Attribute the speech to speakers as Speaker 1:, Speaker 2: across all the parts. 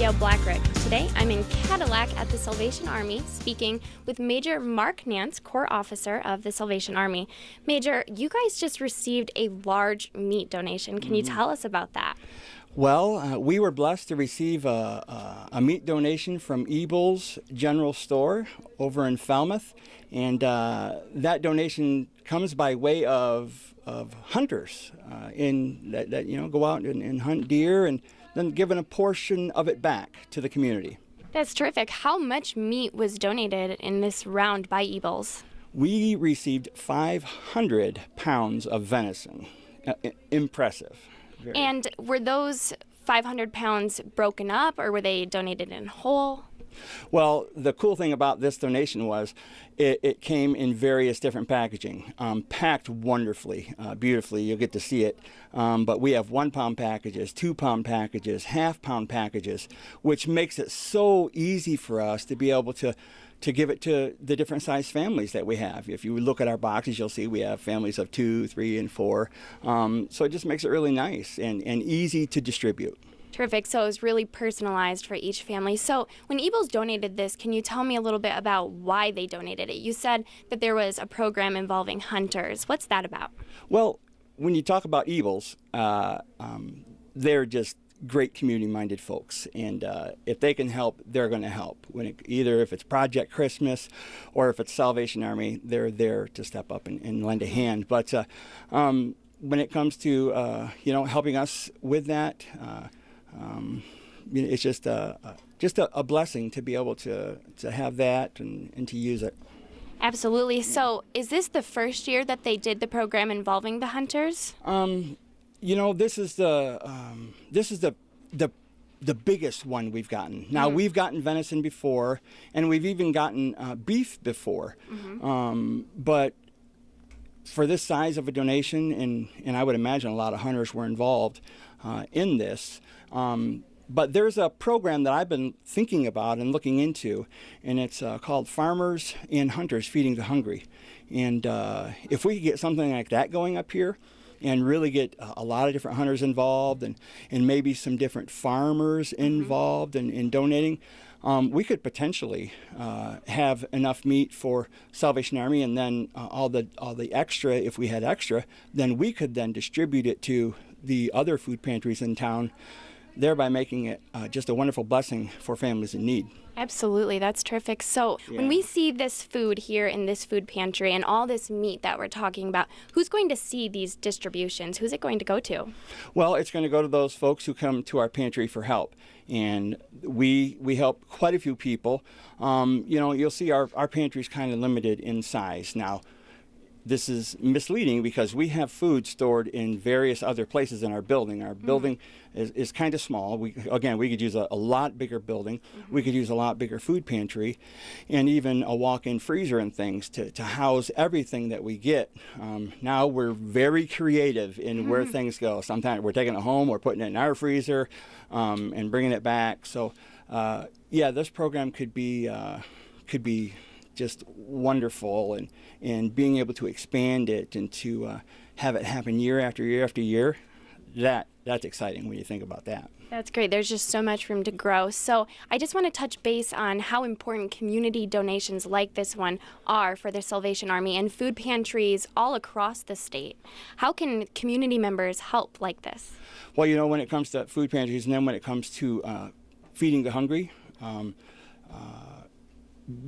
Speaker 1: Gail Blackrick. Today, I'm in Cadillac at the Salvation Army, speaking with Major Mark Nance, Corps Officer of the Salvation Army. Major, you guys just received a large meat donation. Can you tell us about that?
Speaker 2: Well, we were blessed to receive a meat donation from Ebel's General Store over in Falmouth, and that donation comes by way of hunters that go out and hunt deer, and then giving a portion of it back to the community.
Speaker 1: That's terrific. How much meat was donated in this round by Ebel's?
Speaker 2: We received 500 pounds of venison. Impressive. Very.
Speaker 1: And were those 500 pounds broken up, or were they donated in whole?
Speaker 2: Well, the cool thing about this donation was it came in various different packaging, packed wonderfully, beautifully. You'll get to see it. But we have 1 pound packages, 2 pound packages, half pound packages, which makes it so easy for us to be able to give it to the different size families that we have. If you look at our boxes, you'll see we have families of 2, 3, and 4. So it just makes it really nice and easy to distribute.
Speaker 1: Terrific. So it was really personalized for each family. So when Ebel's donated this, can you tell me a little bit about why they donated it? You said that there was a program involving hunters. What's that about?
Speaker 2: Well, when you talk about Ebel's, they're just great community-minded folks, and if they can help, they're going to help. Either if it's Project Christmas or if it's Salvation Army, they're there to step up and lend a hand. But when it comes to helping us with that, it's just a blessing to be able to have that and to use it.
Speaker 1: Absolutely. So is this the first year that they did the program involving the hunters?
Speaker 2: This is the biggest one we've gotten. Now, we've gotten venison before, and we've even gotten beef before. But for this size of a donation, and I would imagine a lot of hunters were involved in this, but there's a program that I've been thinking about and looking into, and it's called Farmers and Hunters Feeding the Hungry. And if we could get something like that going up here, and really get a lot of different hunters involved and maybe some different farmers involved in donating, we could potentially have enough meat for Salvation Army, and then all the extra, if we had extra, then we could then distribute it to the other food pantries in town, thereby making it just a wonderful blessing for families in need.
Speaker 1: Absolutely, that's terrific. So when we see this food here in this food pantry and all this meat that we're talking about, who's going to see these distributions? Who's it going to go to?
Speaker 2: Well, it's going to go to those folks who come to our pantry for help. And we help quite a few people. You'll see our pantry's kind of limited in size. Now, this is misleading because we have food stored in various other places in our building. Our building is kind of small. We could use a lot bigger building. We could use a lot bigger food pantry, and even a walk-in freezer and things to house everything that we get. Now we're very creative in where things go. Sometimes we're taking it home, we're putting it in our freezer, and bringing it back. So, this program could be just wonderful, and being able to expand it and to have it happen year after year after year, that's exciting when you think about that.
Speaker 1: That's great. There's just so much room to grow. So I just want to touch base on how important community donations like this one are for the Salvation Army and food pantries all across the state. How can community members help like this?
Speaker 2: Well, when it comes to food pantries, and then when it comes to feeding the hungry,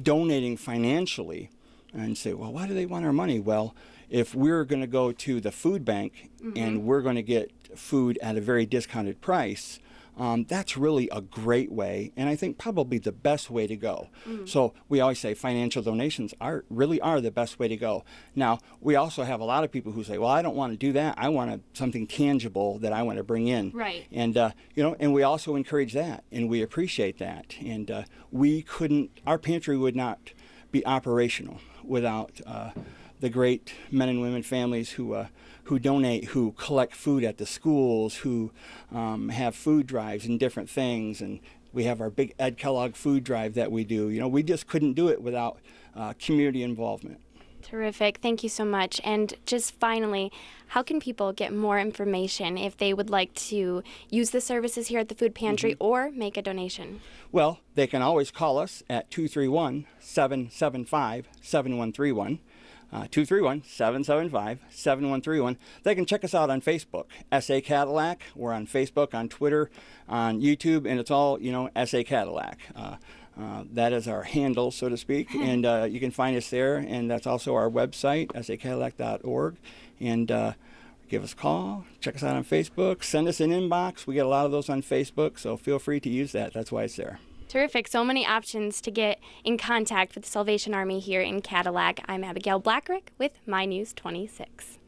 Speaker 2: donating financially, and say, well, why do they want our money? Well, if we're going to go to the food bank and we're going to get food at a very discounted price, that's really a great way, and I think probably the best way to go. So we always say financial donations really are the best way to go. Now, we also have a lot of people who say, well, I don't want to do that. I want something tangible that I want to bring in.
Speaker 1: Right.
Speaker 2: And, and we also encourage that, and we appreciate that. And our pantry would not be operational without the great men and women families who donate, who collect food at the schools, who have food drives and different things. And we have our big Ed Kellogg food drive that we do. We just couldn't do it without community involvement.
Speaker 1: Terrific. Thank you so much. And just finally, how can people get more information if they would like to use the services here at the food pantry or make a donation?
Speaker 2: Well, they can always call us at 231-775-7131. 231-775-7131. They can check us out on Facebook, SA Cadillac. We're on Facebook, on Twitter, on YouTube, and it's all, SA Cadillac. That is our handle, so to speak, and you can find us there, and that's also our website, sacadillac.org, and give us a call, check us out on Facebook, send us an inbox. We get a lot of those on Facebook, so feel free to use that. That's why it's there.
Speaker 1: Terrific. So many options to get in contact with the Salvation Army here in Cadillac. I'm Abigail Blackrick with My News 26.